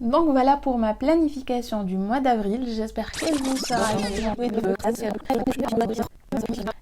Donc voilà pour ma planification du mois d'avril, j'espère qu'elle vous sera utile.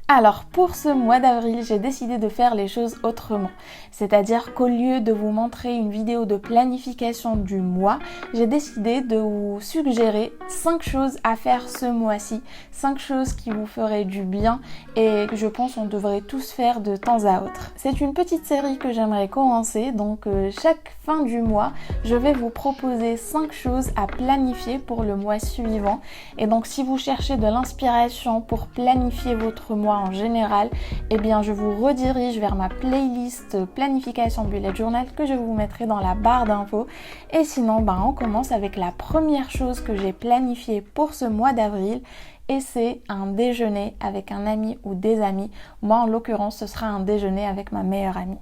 Alors pour ce mois d'avril, j'ai décidé de faire les choses autrement. C'est-à-dire qu'au lieu de vous montrer une vidéo de planification du mois, j'ai décidé de vous suggérer 5 choses à faire ce mois-ci, 5 choses qui vous feraient du bien et que je pense on devrait tous faire de temps à autre. C'est une petite série que j'aimerais commencer, donc chaque fin du mois, je vais vous proposer 5 choses à planifier pour le mois suivant. Et donc si vous cherchez de l'inspiration pour planifier votre mois en général, eh bien je vous redirige vers ma playlist planification bullet journal que je vous mettrai dans la barre d'infos. Et sinon, on commence avec la première chose que j'ai planifiée pour ce mois d'avril. Et c'est un déjeuner avec un ami ou des amis. Moi en l'occurrence, ce sera un déjeuner avec ma meilleure amie.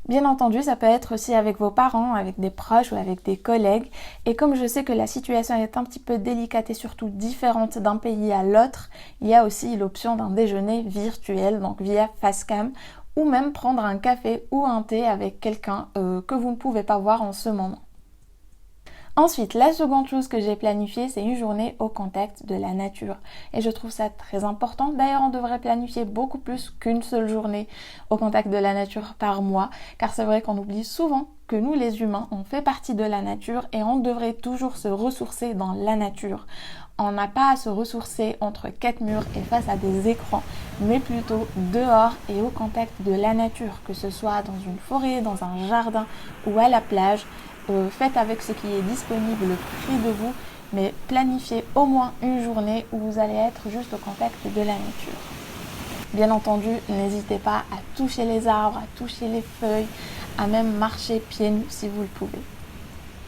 Bien entendu, ça peut être aussi avec vos parents, avec des proches ou avec des collègues. Et comme je sais que la situation est un petit peu délicate et surtout différente d'un pays à l'autre, il y a aussi l'option d'un déjeuner virtuel, donc via Facecam, ou même prendre un café ou un thé avec quelqu'un que vous ne pouvez pas voir en ce moment. Ensuite, la seconde chose que j'ai planifiée, c'est une journée au contact de la nature. Et je trouve ça très important. D'ailleurs, on devrait planifier beaucoup plus qu'une seule journée au contact de la nature par mois. Car c'est vrai qu'on oublie souvent que nous, les humains, on fait partie de la nature et on devrait toujours se ressourcer dans la nature. On n'a pas à se ressourcer entre 4 murs et face à des écrans, mais plutôt dehors et au contact de la nature, que ce soit dans une forêt, dans un jardin ou à la plage. Faites avec ce qui est disponible près de vous, mais planifiez au moins une journée où vous allez être juste au contact de la nature. Bien entendu, n'hésitez pas à toucher les arbres, à toucher les feuilles, à même marcher pieds nus si vous le pouvez.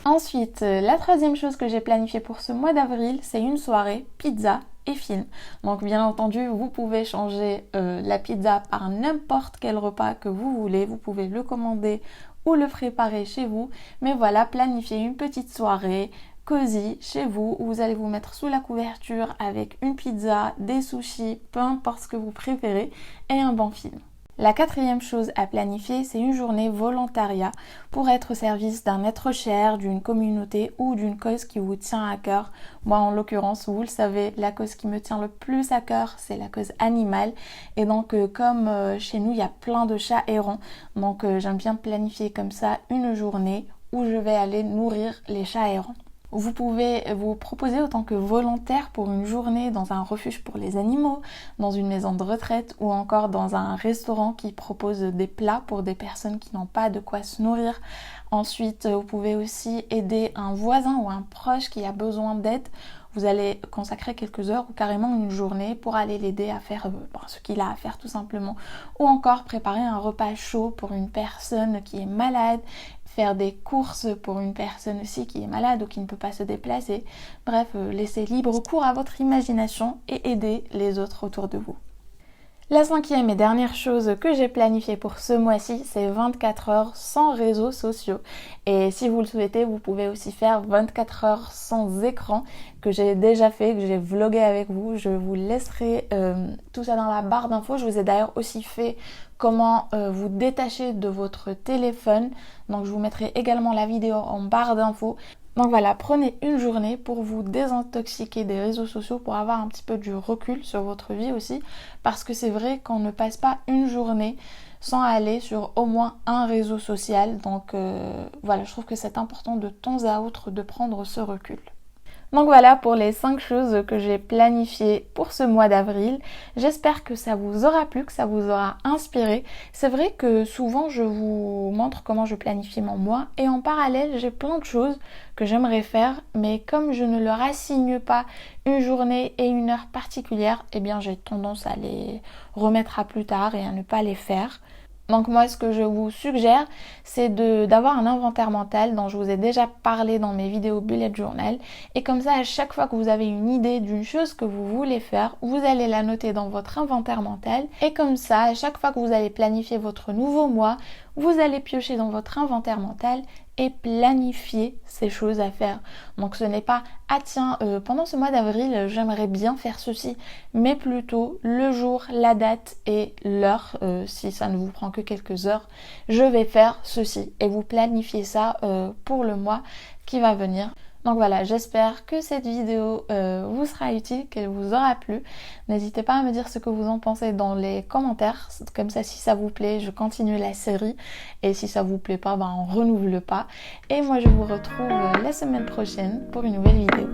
Ensuite, la troisième chose que j'ai planifiée pour ce mois d'avril, c'est une soirée pizza et film. Donc bien entendu, vous pouvez changer la pizza par n'importe quel repas que vous voulez. Vous pouvez le commander ou le préparer chez vous. Mais voilà, planifiez une petite soirée cosy chez vous où vous allez vous mettre sous la couverture avec une pizza, des sushis, peu importe ce que vous préférez et un bon film. La quatrième chose à planifier, c'est une journée volontariat pour être au service d'un être cher, d'une communauté ou d'une cause qui vous tient à cœur. Moi, en l'occurrence, vous le savez, la cause qui me tient le plus à cœur, c'est la cause animale. Et donc, comme chez nous, il y a plein de chats errants, donc j'aime bien planifier comme ça une journée où je vais aller nourrir les chats errants. Vous pouvez vous proposer autant que volontaire pour une journée dans un refuge pour les animaux, dans une maison de retraite ou encore dans un restaurant qui propose des plats pour des personnes qui n'ont pas de quoi se nourrir. Ensuite, vous pouvez aussi aider un voisin ou un proche qui a besoin d'aide. Vous allez consacrer quelques heures ou carrément une journée pour aller l'aider à faire ce qu'il a à faire tout simplement. Ou encore préparer un repas chaud pour une personne qui est malade, faire des courses pour une personne aussi qui est malade ou qui ne peut pas se déplacer. Bref, laissez libre cours à votre imagination et aidez les autres autour de vous. La cinquième et dernière chose que j'ai planifiée pour ce mois-ci, c'est 24 heures sans réseaux sociaux. Et si vous le souhaitez, vous pouvez aussi faire 24 heures sans écran, que j'ai déjà fait, que j'ai vlogué avec vous. Je vous laisserai tout ça dans la barre d'infos. Je vous ai d'ailleurs aussi fait comment vous détacher de votre téléphone. Donc je vous mettrai également la vidéo en barre d'infos. Donc voilà, prenez une journée pour vous désintoxiquer des réseaux sociaux, pour avoir un petit peu du recul sur votre vie aussi, parce que c'est vrai qu'on ne passe pas une journée sans aller sur au moins un réseau social. Donc voilà, je trouve que c'est important de temps à autre de prendre ce recul. Donc voilà pour les 5 choses que j'ai planifiées pour ce mois d'avril. J'espère que ça vous aura plu, que ça vous aura inspiré. C'est vrai que souvent je vous montre comment je planifie mon mois et en parallèle j'ai plein de choses que j'aimerais faire, mais comme je ne leur assigne pas une journée et une heure particulière, eh bien j'ai tendance à les remettre à plus tard et à ne pas les faire. Donc moi, ce que je vous suggère, c'est d'avoir un inventaire mental dont je vous ai déjà parlé dans mes vidéos bullet journal. Et comme ça, à chaque fois que vous avez une idée d'une chose que vous voulez faire, vous allez la noter dans votre inventaire mental. Et comme ça, à chaque fois que vous allez planifier votre nouveau mois, vous allez piocher dans votre inventaire mental et planifier ces choses à faire. Donc ce n'est pas « Ah tiens, pendant ce mois d'avril, j'aimerais bien faire ceci », mais plutôt le jour, la date et l'heure, si ça ne vous prend que quelques heures, je vais faire ceci. Et vous planifiez ça pour le mois qui va venir. Donc voilà, j'espère que cette vidéo vous sera utile, qu'elle vous aura plu. N'hésitez pas à me dire ce que vous en pensez dans les commentaires. Comme ça, si ça vous plaît, je continue la série. Et si ça vous plaît pas, ben on renouvelle pas. Et moi, je vous retrouve la semaine prochaine pour une nouvelle vidéo.